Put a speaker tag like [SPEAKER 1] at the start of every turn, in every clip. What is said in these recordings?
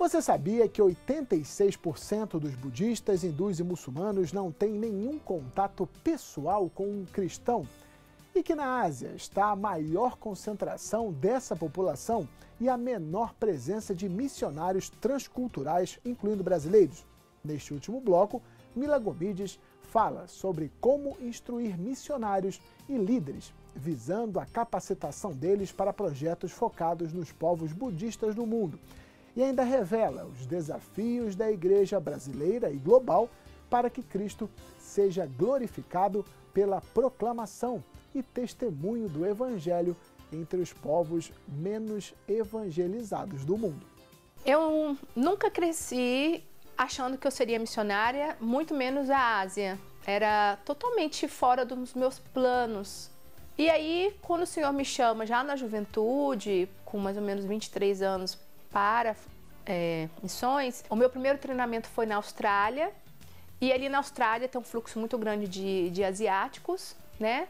[SPEAKER 1] Você sabia que 86% dos budistas, hindus e muçulmanos não têm nenhum contato pessoal com um cristão? E que na Ásia está a maior concentração dessa população e a menor presença de missionários transculturais, incluindo brasileiros? Neste último bloco, Mila Gomides fala sobre como instruir missionários e líderes, visando a capacitação deles para projetos focados nos povos budistas do mundo. E ainda revela os desafios da igreja brasileira e global para que Cristo seja glorificado pela proclamação e testemunho do Evangelho entre os povos menos evangelizados do mundo.
[SPEAKER 2] Eu nunca cresci achando que eu seria missionária, muito menos a Ásia. Era totalmente fora dos meus planos. E aí, quando o Senhor me chama já na juventude, com mais ou menos 23 anos, para missões, o meu primeiro treinamento foi na Austrália. E ali na Austrália tem um fluxo muito grande de asiáticos, né?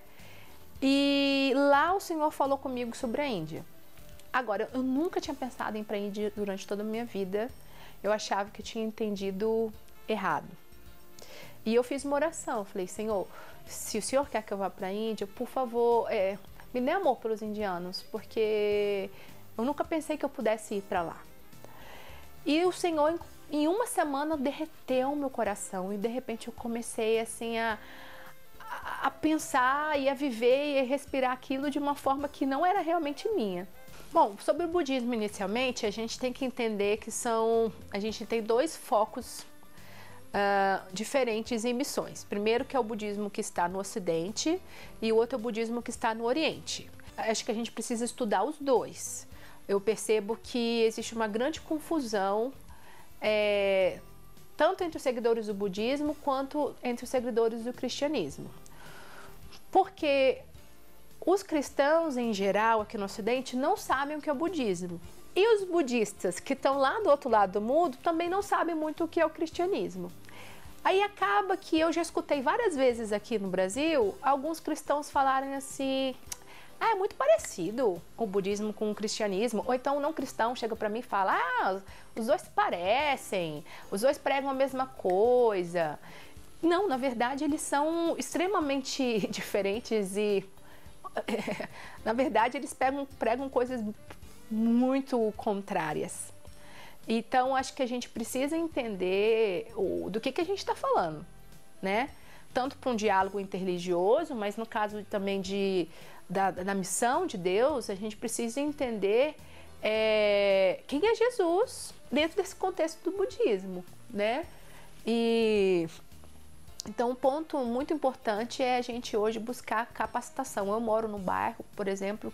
[SPEAKER 2] E lá o Senhor falou comigo sobre a Índia. Agora, eu nunca tinha pensado em ir para a Índia durante toda a minha vida. Eu achava que eu tinha entendido errado. E eu fiz uma oração, eu falei, Senhor, se o Senhor quer que eu vá para a Índia, por favor, me dê amor pelos indianos, porque eu nunca pensei que eu pudesse ir para lá. E o Senhor, em uma semana, derreteu o meu coração e de repente eu comecei assim a pensar e a viver e a respirar aquilo de uma forma que não era realmente minha. Bom, sobre o budismo inicialmente, a gente tem que entender que a gente tem dois focos diferentes em missões. Primeiro que é o budismo que está no Ocidente e o outro é o budismo que está no Oriente. Acho que a gente precisa estudar os dois. Eu percebo que existe uma grande confusão tanto entre os seguidores do budismo quanto entre os seguidores do cristianismo. Porque os cristãos, em geral, aqui no Ocidente, não sabem o que é o budismo. E os budistas, que estão lá do outro lado do mundo, também não sabem muito o que é o cristianismo. Aí acaba que eu já escutei várias vezes aqui no Brasil, alguns cristãos falarem assim, é muito parecido o budismo com o cristianismo. Ou então um não cristão chega para mim e fala, os dois se parecem, os dois pregam a mesma coisa. Não, na verdade eles são extremamente diferentes e na verdade eles pregam coisas muito contrárias. Então acho que a gente precisa entender do que a gente está falando, né? Tanto para um diálogo interreligioso, mas no caso também da missão de Deus, a gente precisa entender quem é Jesus dentro desse contexto do budismo, né? Então, um ponto muito importante é a gente hoje buscar capacitação. Eu moro num bairro, por exemplo,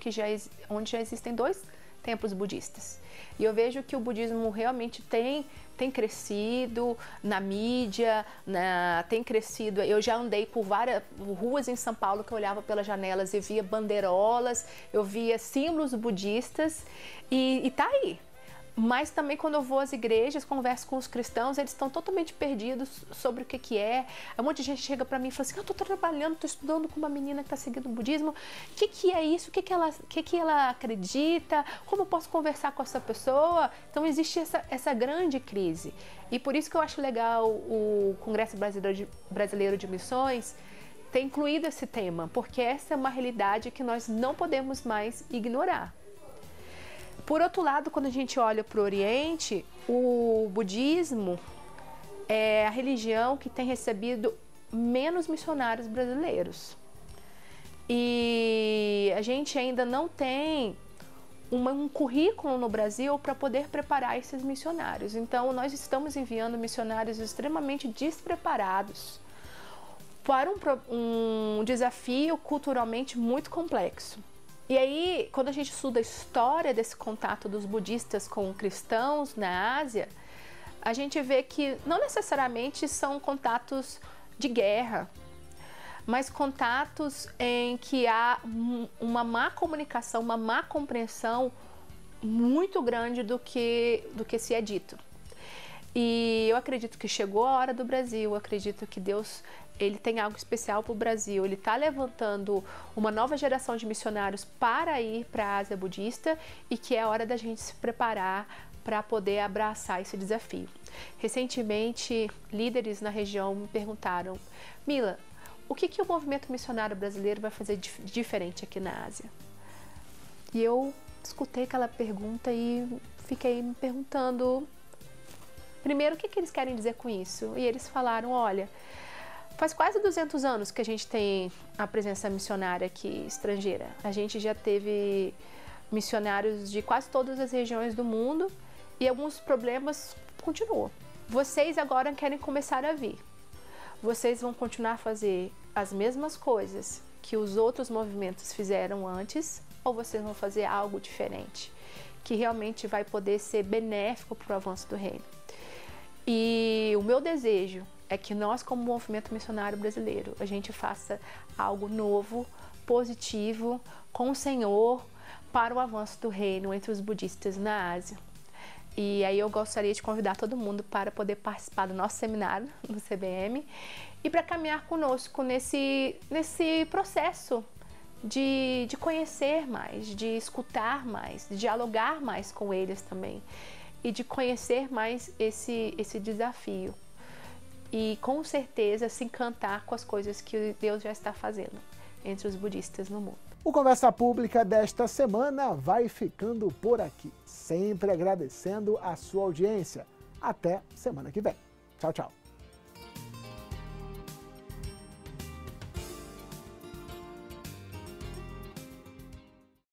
[SPEAKER 2] onde já existem 2 templos budistas. E eu vejo que o budismo realmente tem crescido na mídia, tem crescido. Eu já andei por várias ruas em São Paulo que eu olhava pelas janelas e via bandeirolas, eu via símbolos budistas e tá aí. Mas também quando eu vou às igrejas, converso com os cristãos, eles estão totalmente perdidos sobre o que é. Um monte de gente chega para mim e fala assim, eu estou trabalhando, estou estudando com uma menina que está seguindo o budismo. O que é isso? O que ela acredita? Como eu posso conversar com essa pessoa? Então existe essa grande crise. E por isso que eu acho legal o Congresso Brasileiro de Missões ter incluído esse tema, porque essa é uma realidade que nós não podemos mais ignorar. Por outro lado, quando a gente olha para o Oriente, o budismo é a religião que tem recebido menos missionários brasileiros. E a gente ainda não tem um currículo no Brasil para poder preparar esses missionários. Então, nós estamos enviando missionários extremamente despreparados para um desafio culturalmente muito complexo. E aí, quando a gente estuda a história desse contato dos budistas com cristãos na Ásia, a gente vê que não necessariamente são contatos de guerra, mas contatos em que há uma má comunicação, uma má compreensão muito grande do que se é dito. E eu acredito que chegou a hora do Brasil, eu acredito que Deus ele tem algo especial para o Brasil, ele está levantando uma nova geração de missionários para ir para a Ásia budista e que é hora da gente se preparar para poder abraçar esse desafio. Recentemente, líderes na região me perguntaram: Mila, o que o movimento missionário brasileiro vai fazer diferente aqui na Ásia? E eu escutei aquela pergunta e fiquei me perguntando, primeiro, o que eles querem dizer com isso? E eles falaram: olha, faz quase 200 anos que a gente tem a presença missionária aqui estrangeira. A gente já teve missionários de quase todas as regiões do mundo e alguns problemas continuam. Vocês agora querem começar a vir. Vocês vão continuar a fazer as mesmas coisas que os outros movimentos fizeram antes, ou vocês vão fazer algo diferente, que realmente vai poder ser benéfico para o avanço do reino. E o meu desejo é que nós, como movimento missionário brasileiro, a gente faça algo novo, positivo, com o Senhor, para o avanço do reino entre os budistas na Ásia. E aí eu gostaria de convidar todo mundo para poder participar do nosso seminário no CBM e para caminhar conosco nesse processo de conhecer mais, de escutar mais, de dialogar mais com eles também e de conhecer mais esse desafio. E com certeza se encantar com as coisas que Deus já está fazendo entre os budistas no mundo.
[SPEAKER 1] O Conversa Pública desta semana vai ficando por aqui, sempre agradecendo a sua audiência. Até semana que vem. Tchau, tchau.